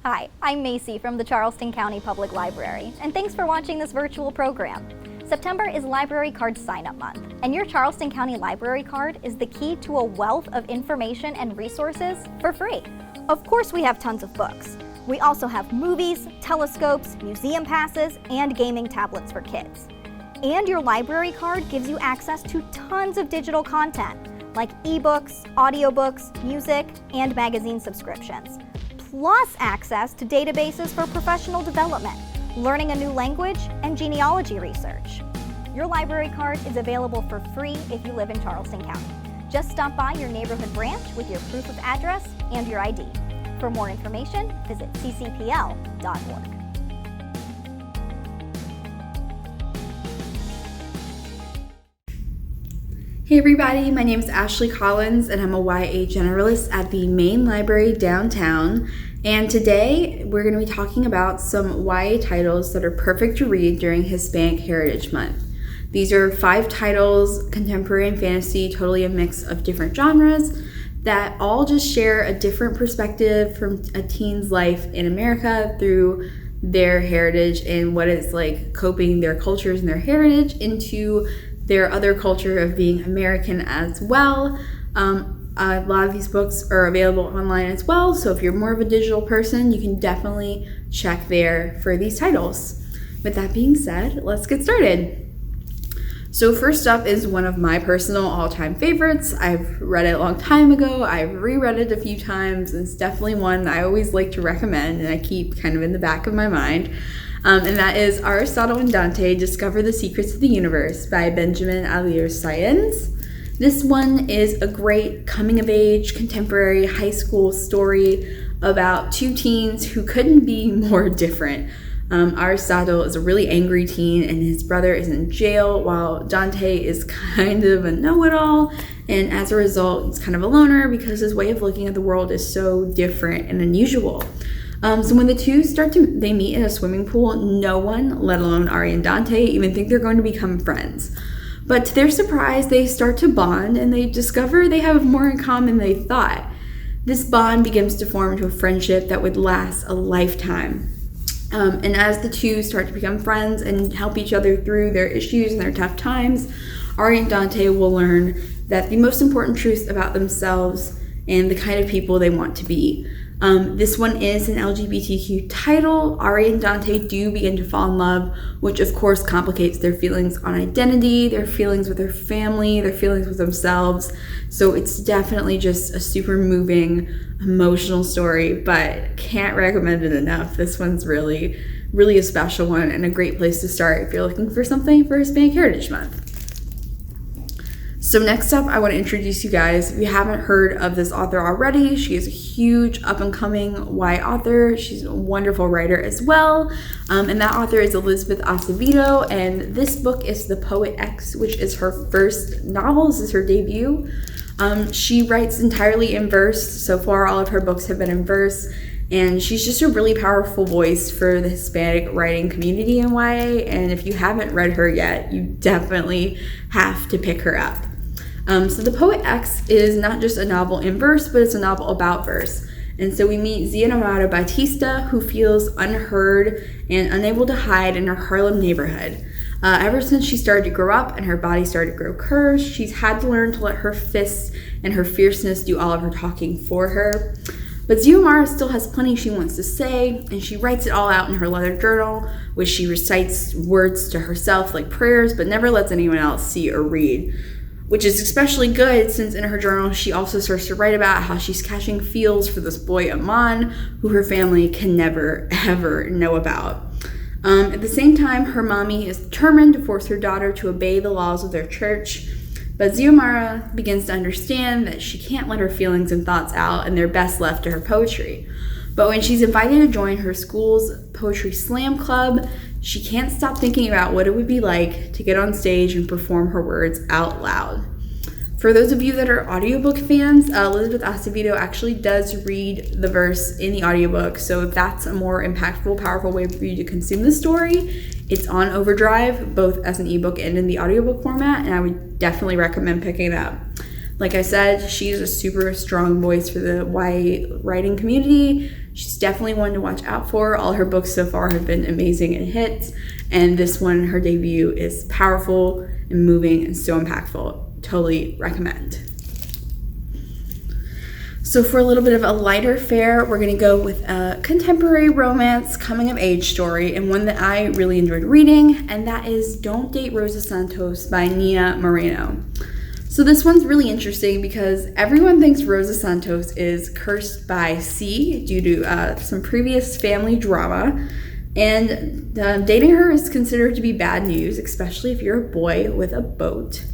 Hi, I'm Macy from the Charleston County Public Library, and thanks for watching this virtual program. September is Library Card Sign-Up Month, and your Charleston County Library card is the key to a wealth of information and resources for free. Of course, we have tons of books. We also have movies, telescopes, museum passes, and gaming tablets for kids. And your library card gives you access to tons of digital content, like ebooks, audiobooks, music, and magazine subscriptions, plus access to databases for professional development, learning a new language, and genealogy research. Your library card is available for free if you live in Charleston County. Just stop by your neighborhood branch with your proof of address and your ID. For more information, visit ccpl.org. Hey everybody, my name is Ashley Collins and I'm a YA generalist at the main library downtown. And today we're going to be talking about some YA titles that are perfect to read during Hispanic Heritage Month. These are 5 titles, contemporary and fantasy, totally a mix of different genres that all just share a different perspective from a teen's life in America through their heritage and what it's like coping their cultures and their heritage into their other culture of being American as well. A lot of these books are available online as well, so if you're more of a digital person, you can definitely check there for these titles. With that being said, let's get started. So first up is one of my personal all-time favorites. I've read it a long time ago. I've reread it a few times. It's definitely one I always like to recommend and I keep kind of in the back of my mind. And that is Aristotle and Dante, Discover the Secrets of the Universe by Benjamin Alire-Sáenz. This one is a great coming-of-age, contemporary high school story about 2 teens who couldn't be more different. Aristotle is a really angry teen and his brother is in jail while Dante is kind of a know-it-all, and as a result, he's kind of a loner because his way of looking at the world is so different and unusual. So when the two they meet in a swimming pool, no one, let alone Ari and Dante, even think they're going to become friends. But to their surprise, they start to bond and they discover they have more in common than they thought. This bond begins to form into a friendship that would last a lifetime. And as the two start to become friends and help each other through their issues and their tough times, Ari and Dante will learn that the most important truths about themselves and the kind of people they want to be. This one is an LGBTQ title. Ari and Dante do begin to fall in love, which of course complicates their feelings on identity, their feelings with their family, their feelings with themselves. So it's definitely just a super moving, emotional story, but can't recommend it enough. This one's really, really a special one and a great place to start if you're looking for something for Hispanic Heritage Month. So next up, I want to introduce you guys. If you haven't heard of this author already, she is a huge up-and-coming YA author. She's a wonderful writer as well. And that author is Elizabeth Acevedo, and this book is The Poet X, which is her first novel. This is her debut. She writes entirely in verse. So far, all of her books have been in verse. And she's just a really powerful voice for the Hispanic writing community in YA. And if you haven't read her yet, you definitely have to pick her up. So The Poet X is not just a novel in verse, but it's a novel about verse. And so we meet Xiomara Batista, who feels unheard and unable to hide in her Harlem neighborhood. Ever since she started to grow up and her body started to grow curves, she's had to learn to let her fists and her fierceness do all of her talking for her. But Xiomara still has plenty she wants to say, and she writes it all out in her leather journal, which she recites words to herself like prayers, but never lets anyone else see or read. Which is especially good since in her journal she also starts to write about how she's catching feels for this boy Aman, who her family can never ever know about. At the same time, her mommy is determined to force her daughter to obey the laws of their church, but Xiomara begins to understand that she can't let her feelings and thoughts out and they're best left to her poetry. But when she's invited to join her school's poetry slam club, she can't stop thinking about what it would be like to get on stage and perform her words out loud. For those of you that are audiobook fans, Elizabeth Acevedo actually does read the verse in the audiobook, so if that's a more impactful, powerful way for you to consume the story, it's on Overdrive, both as an ebook and in the audiobook format, and I would definitely recommend picking it up. Like I said, she's a super strong voice for the YA writing community. She's definitely one to watch out for. All her books so far have been amazing and hits, and this one, her debut, is powerful and moving and so impactful. Totally recommend. So for a little bit of a lighter fare, we're going to go with a contemporary romance coming-of-age story, and one that I really enjoyed reading, and that is Don't Date Rosa Santos by Nia Moreno. So this one's really interesting because everyone thinks Rosa Santos is cursed by sea due to some previous family drama, and dating her is considered to be bad news, especially if you're a boy with a boat.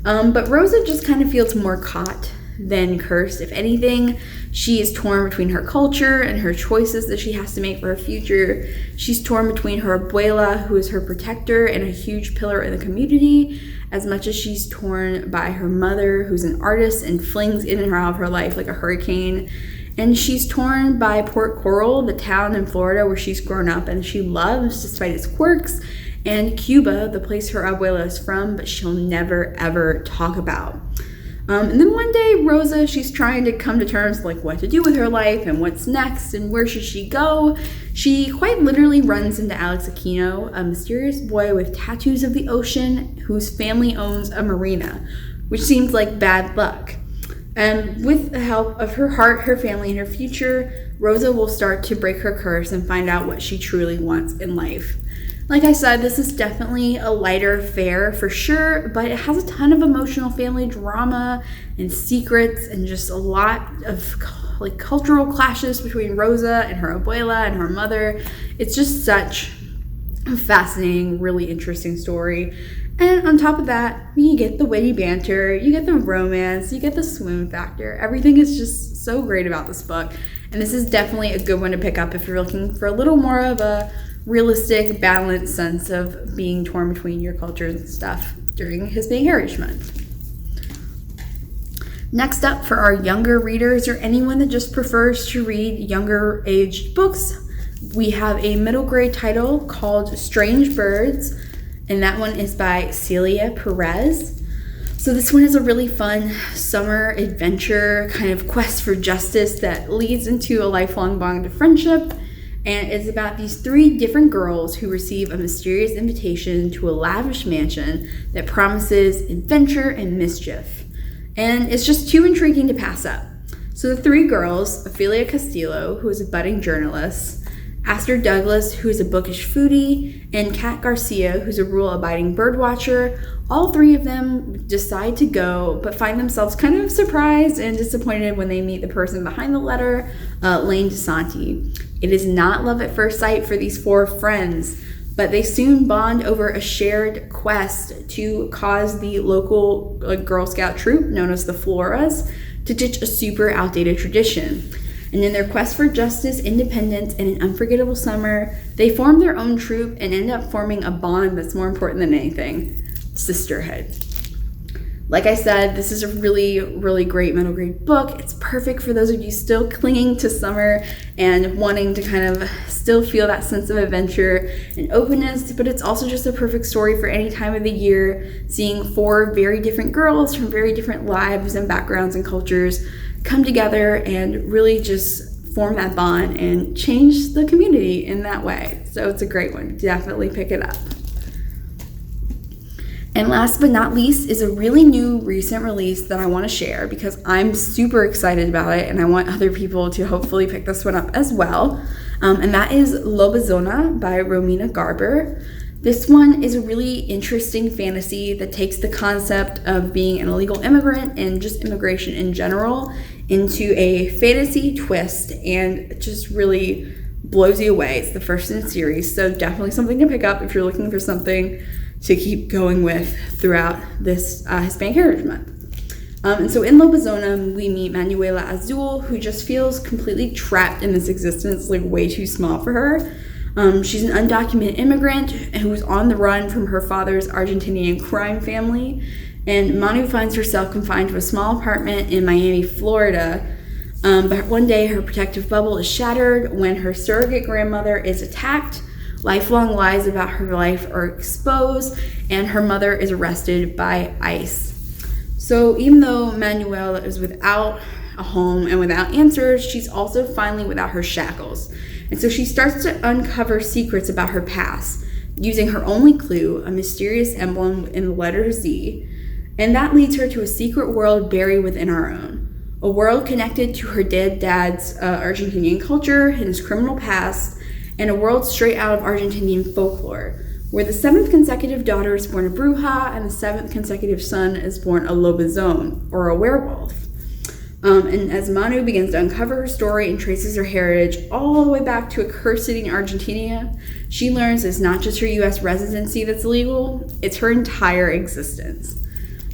But Rosa just kind of feels more caught than cursed. If anything, she is torn between her culture and her choices that she has to make for her future. She's torn between her abuela, who is her protector and a huge pillar in the community, as much as she's torn by her mother, who's an artist and flings in and out of her life like a hurricane. And she's torn by Port Coral, the town in Florida where she's grown up and she loves despite its quirks, and Cuba, the place her abuela is from, but she'll never ever talk about. And then one day, Rosa, she's trying to come to terms like what to do with her life and what's next and where should she go. She quite literally runs into Alex Aquino, a mysterious boy with tattoos of the ocean whose family owns a marina, which seems like bad luck. And with the help of her heart, her family, and her future, Rosa will start to break her curse and find out what she truly wants in life. Like I said, this is definitely a lighter fare for sure, but it has a ton of emotional family drama and secrets and just a lot of like cultural clashes between Rosa and her abuela and her mother. It's just such a fascinating, really interesting story. And on top of that, you get the witty banter, you get the romance, you get the swoon factor. Everything is just so great about this book. And this is definitely a good one to pick up if you're looking for a little more of a realistic, balanced sense of being torn between your cultures and stuff during Hispanic Heritage Month. Next up, for our younger readers or anyone that just prefers to read younger aged books, we have a middle grade title called Strange Birds, and that one is by Celia Perez. So this one is a really fun summer adventure kind of quest for justice that leads into a lifelong bond of friendship. And it's about these 3 different girls who receive a mysterious invitation to a lavish mansion that promises adventure and mischief. And it's just too intriguing to pass up. So the 3 girls, Ophelia Castillo, who is a budding journalist, Aster Douglas, who is a bookish foodie, and Kat Garcia, who's a rule-abiding birdwatcher, all 3 of them decide to go, but find themselves kind of surprised and disappointed when they meet the person behind the letter, Lane DeSanti. It is not love at first sight for these 4 friends, but they soon bond over a shared quest to cause the local Girl Scout troop, known as the Floras, to ditch a super outdated tradition. And in their quest for justice, independence, and an unforgettable summer, they form their own troop and end up forming a bond that's more important than anything: sisterhood. Like I said, this is a really, really great middle grade book. It's perfect for those of you still clinging to summer and wanting to kind of still feel that sense of adventure and openness, but it's also just a perfect story for any time of the year, seeing 4 very different girls from very different lives and backgrounds and cultures come together and really just form that bond and change the community in that way. So it's a great one. Definitely pick it up. And last but not least is a really new recent release that I want to share because I'm super excited about it and I want other people to hopefully pick this one up as well. And that is Lobazona by Romina Garber. This one is a really interesting fantasy that takes the concept of being an illegal immigrant and just immigration in general into a fantasy twist and just really blows you away. It's the first in the series, so definitely something to pick up if you're looking for something to keep going with throughout this Hispanic Heritage Month. And so in Lobazona, we meet Manuela Azul, who just feels completely trapped in this existence, like way too small for her. She's an undocumented immigrant who's on the run from her father's Argentinian crime family, and Manu finds herself confined to a small apartment in Miami, Florida. But one day her protective bubble is shattered when her surrogate grandmother is attacked. Lifelong lies about her life are exposed, and her mother is arrested by ICE. So even though Manuela is without a home and without answers, she's also finally without her shackles. And so she starts to uncover secrets about her past, using her only clue, a mysterious emblem in the letter Z. And that leads her to a secret world buried within our own. A world connected to her dead dad's Argentinian culture, his criminal past, and a world straight out of Argentinian folklore, where the 7th consecutive daughter is born a bruja and the 7th consecutive son is born a Lobazona, or a werewolf. And as Manu begins to uncover her story and traces her heritage all the way back to a cursed city in Argentina, she learns it's not just her U.S. residency that's illegal, it's her entire existence.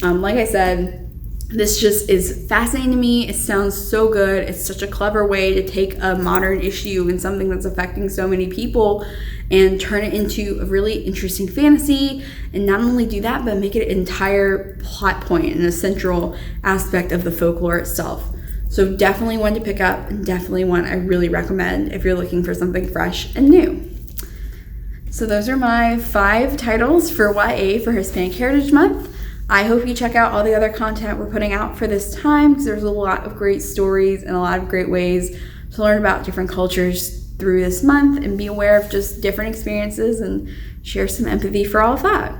Like I said, this just is fascinating to me. It sounds so good. It's such a clever way to take a modern issue and something that's affecting so many people and turn it into a really interesting fantasy, and not only do that, but make it an entire plot point and a central aspect of the folklore itself. So definitely one to pick up, and definitely one I really recommend if you're looking for something fresh and new. So those are my 5 titles for YA for Hispanic Heritage Month. I hope you check out all the other content we're putting out for this time, because there's a lot of great stories and a lot of great ways to learn about different cultures through this month and be aware of just different experiences and share some empathy for all of that.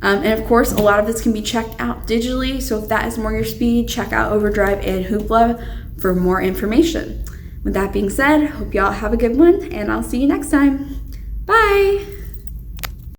And of course, a lot of this can be checked out digitally, so if that is more your speed, check out Overdrive and Hoopla for more information. With that being said, hope y'all have a good one, and I'll see you next time. Bye!